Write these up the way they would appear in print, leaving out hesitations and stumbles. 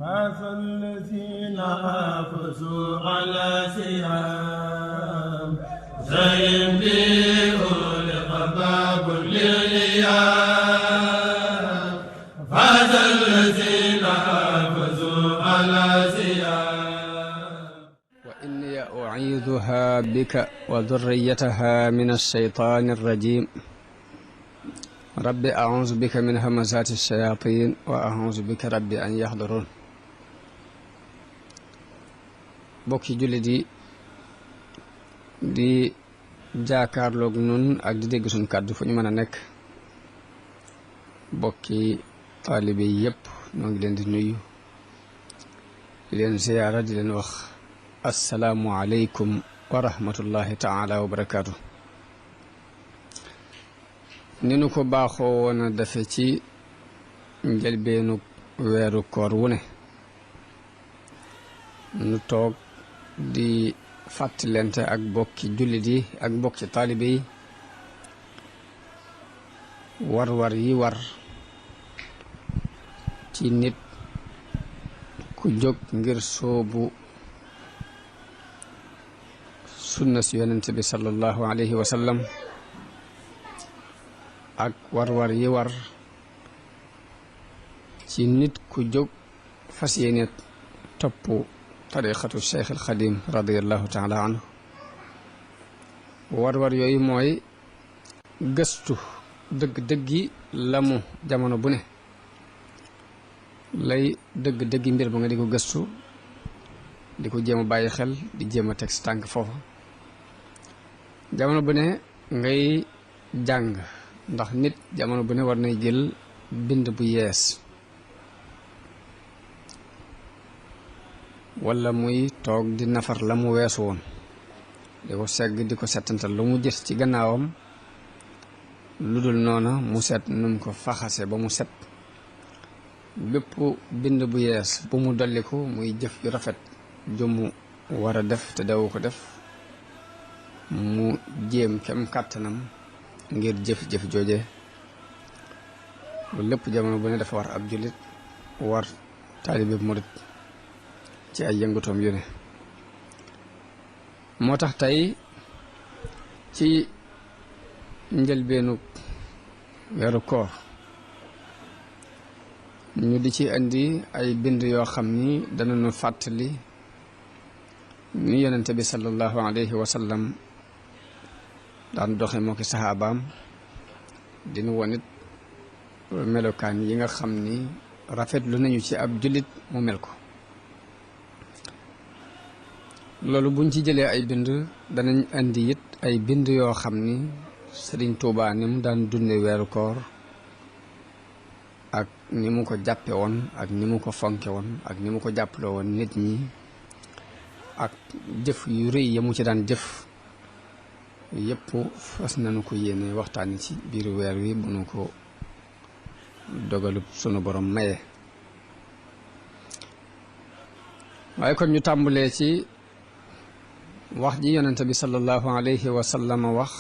فاز الذين حافظوا على سيام زين به لقباب للإيام فاز الذين حافظوا على سيام وإني أعيذها بك وذريتها من الشيطان الرجيم رب أعوذ بك من همزات الشياطين وأعوذ بك رب أن يحضرون bokki jullit yi di jaakaarloog nun ak di dégg suñ kàddu fu ñu mën a nekk bokki taalibe yi yépp ñoo ngi leen di nuyu di leen ziyaara di leen wax assalaamu aleykum wa rahmatullahi taala wa barakaatu. ni nu ko baaxoo woon a defe ci njëlbeenu weeru koor wu ne nu toog di fàttalente ak bokki jullit yi ak bokki taalibe yi war-war yi war ci nit ku jóg ngir soobu sunna si yonent bi sallallahu alayhi wa sallam ak war-war yi war ci nit ku jóg fas yéene topp tariqatu Cheikh al Xadim radiallahu taala anhu war-war yooyu mooy gëstu dëgg-dëggi la mu jamono bu ne lay dëgg-dëggi mbir ba nga di ko gëstu di ko jéem a bàyyi xel di jéem a teg si tànk foofu jamono bu ne ngay jàng ndax nit jamono bu ne war nay jël bind bu yees wala muy toog di nafar la mu weesu woon di ko segg di ko settantal lu mu gis ci gannaawam lu dul noona mu set num ko faxase ba mu set bépp bind bu yees bu mu dolliku muy jëf yu rafet ju mu war a def te dawu ko def mu jéem kem kàttanam ngir jëf-jëf jooje loolu lépp jamono bu ne dafa war ab jullit war taalibe murit ci ay yëngutoom yu ne moo tax tey ci njëlbeenu weeru koor ñu di ci indi ay bind yoo xam ni danañu fàttali ñu yonente bi sallallahu alayhi wa sallam daan doxe moo ki saxaabaam dinu wonit melokaan yi nga xam ni rafetlu nañu ci ab jullit mu mel ko loolu buñ ci jëlee ay bind danañ indi it ay bind yoo xam ni Sëriñ Tuubaa ni mu daan dunde weeru koor ak ni mu ko jàppe woon ak ni mu ko fonke woon ak ni mu ko jàppale woon nit ñi ak jëf yu rëy ya mu ci daan jëf yëpp fas nañu ko yéene waxtaan ci biir weer wi bu nu ko dogalub sunu borom maye waaye kon ñu tàmbalee ci wax ji yonente bi sallallahu alayhi wa sallam wax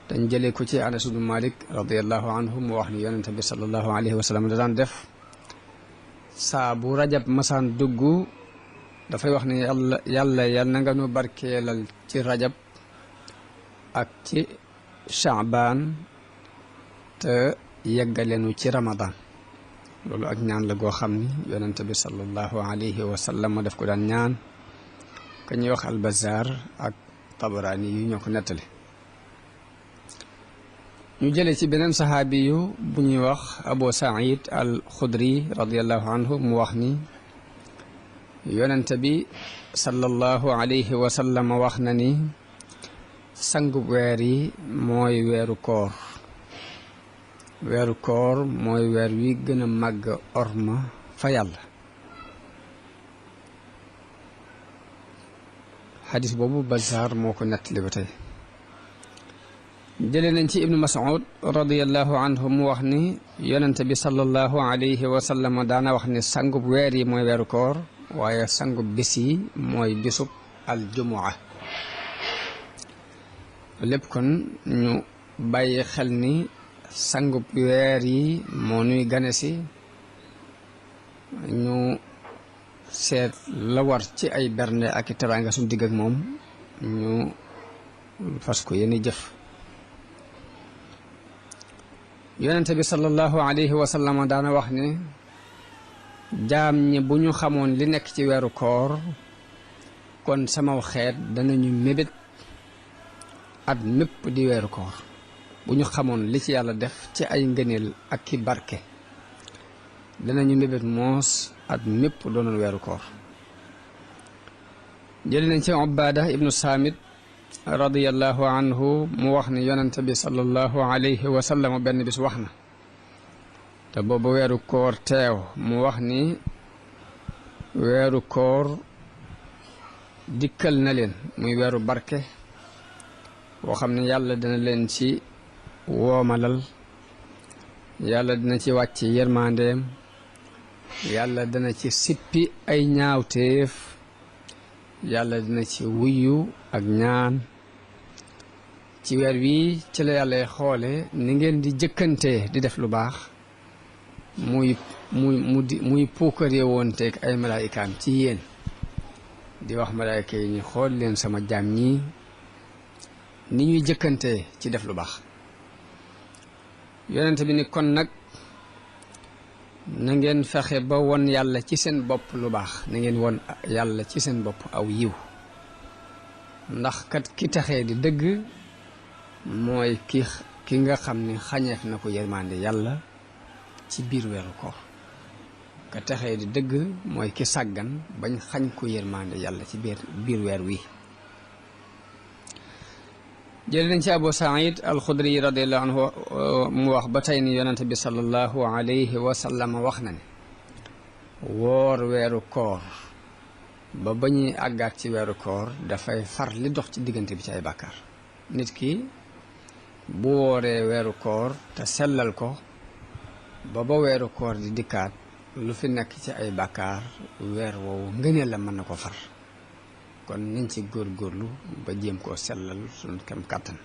dañ jëlee ko ci Anas ibn Malik radiallahu anhu mu wax ni yonente bi sallallahu alayhi wa sallam da daan def saa bu rajab masaan dugg dafay wax ni yàlla yal na nga nu barkeelal ci rajab ak ci Shaabaan te yeggaleenu ci Ramadan loolu ak ñaan la goo xam ni yonente bi sallallahu alayhi wa sallam daf ko daan ñaan ka ñuy wax Al-Bazzar ak Tabarani yu ñoo ko nettali ñu jëlee ci beneen saxaabi yu bu ñuy wax Abu Saïd al-Xudri radiallahu anhu mu wax ni yonente bi sallallahu alayhi wa sallam wax na ni sangu weer yi mooy weeru koor mooy weer wi gën a màgg orma fa yàlla xadis boobu Bazzar moo ko nettali ba tey jëlee nañ ci ibnu Mas'ud radiallahu anhu mu wax ni yonente bi sallallahu alayhi wa sallam daana wax ni sangub weer yi mooy weeru koor waaye sangub bis yi mooy bisub aljumua lépp kon ñu bàyyi xel ni sangub weer yi moo nuy gane si ñu seet la war ci ay bernde ak i teraanga suñu digg ak moom ñu fas ko yéene jëf. yonente bi sallallahu alayhi wa sallam daana wax ne jaam ñi bu ñu xamoon li nekk ci weeru koor kon samaw xeet danañu mébét at mépp di weeru koor. bu ñu xamoon li ci yàlla def ci ay ngëneel ak ki barke danañu mébét moos at mépp doonoon weeru koor. jëli nañ ci Ubaada ibnu Saamit radiyallahu anhu mu wax ni yonente bi sallallahu alayhi wa sallam benn bis wax na te boobu weeru koor teew mu wax ni weeru koor dikkal na leen muy weeru barke boo xam ne yàlla dana leen ci woomalal, yàlla dina ci wàcc yërmandeem, yàlla dana ci sippi ay ñaawteef, yàlla dina ci wuyu ak ñaan. ci weer wi ci la yàlla xoole ni ngeen di jëkkantee di def lu baax muy puukaree woon teeg ay malaayikaam ci yéen di wax malaayika yi ñu xool leen sama jaam ñi ni ñuy jëkkantee ci def lu baax. yonent bi ni kon nag na ngeen fexe ba won yàlla ci seen bopp lu baax, na ngeen won yàlla ci seen bopp aw yiw, ndax kat ki taxee di dëgg mooy ki nga xam ni xañeef na ko yërmande yàlla ci biir weeru koor. ka taxee di dëgg mooy ki sàggan bañ xañ ko yërmande yàlla ci biir weer wi. jël nañ ci Abu Saïd al-Xudri radiyallahu anhu mu wax ba tey ni yonente bi sallallahu alayhi wa sallam wax na ne woor weeru koor ba ñuy àggaat ci weeru koor dafay far li dox ci diggante bi ci ay bàkkaar. nit ki bu wooree weeru koor te sellal ko ba weeru koor di dikkaat lu fi nekk ci ay bàkkaar weer woowu ngëneel la mën na ko far. kon nañ ci góorgóorlu ba jéem koo sellal suñu kem kàttan.